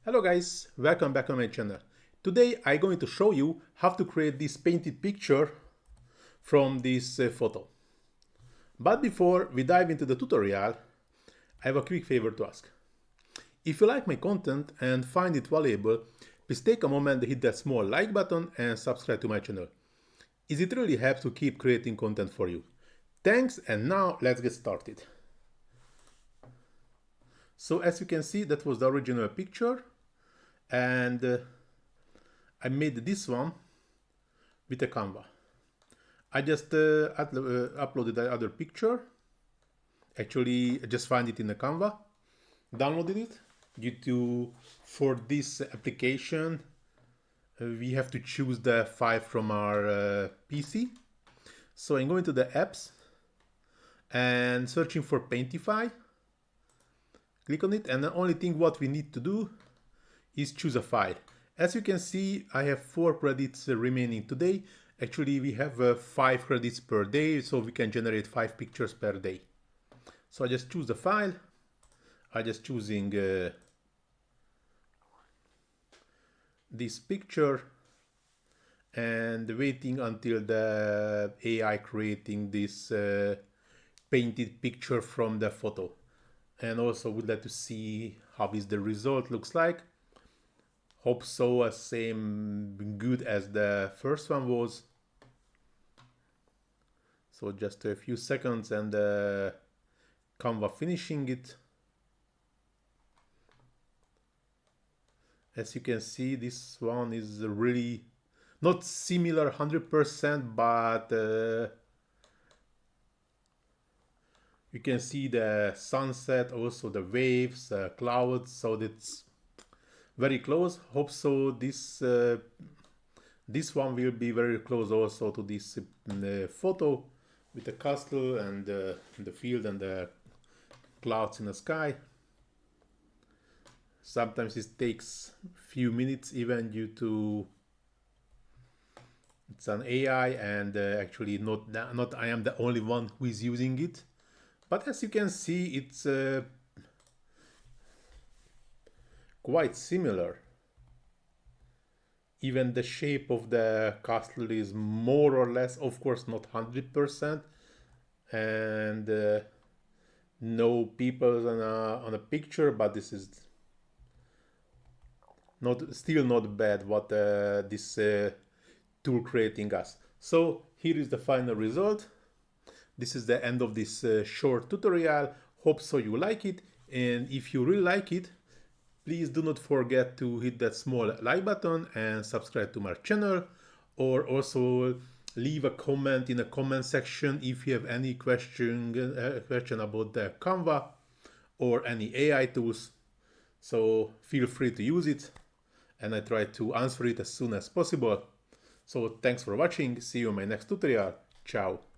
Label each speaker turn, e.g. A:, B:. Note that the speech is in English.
A: Hello guys, welcome back on my channel. Today I'm going to show you how to create this painted picture from this photo. But before we dive into the tutorial, I have a quick favor to ask. If you like my content and find it valuable, please take a moment to hit that small like button and subscribe to my channel. It really helps to keep creating content for you. Thanks, and now let's get started. So as you can see, that was the original picture. And I made this one with a Canva. I just uploaded the other picture. Actually, I just found it in the Canva, downloaded it. For this application, we have to choose the file from our PC. So I'm going to the apps and searching for Paintify. Click on it, and the only thing what we need to do is choose a file. As you can see, I have 4 credits remaining today. Actually, we have 5 credits per day, so we can generate 5 pictures per day. So I just choose the file. I just choosing this picture and waiting until the AI creating this painted picture from the photo. And also would like to see how is the result looks like. Hope so, same good as the first one was. So just a few seconds and Canva finishing it. As you can see, this one is really not similar 100%, but you can see the sunset, also the waves, clouds, so that's very close. Hope so this one will be very close also to this photo with the castle and the field and the clouds in the sky. Sometimes it takes few minutes even due to it's an AI, and actually not I am the only one who is using it. But as you can see, it's quite similar. Even the shape of the castle is more or less, of course not 100%, and no people on a picture, but this is still not bad what this tool creating us. So here is the final result. This is the end of this short tutorial. Hope so you like it, and if you really like it, please do not forget to hit that small like button and subscribe to my channel, or also leave a comment in the comment section if you have any question about the Canva or any AI tools. So feel free to use it, and I try to answer it as soon as possible. So thanks for watching. See you in my next tutorial. Ciao.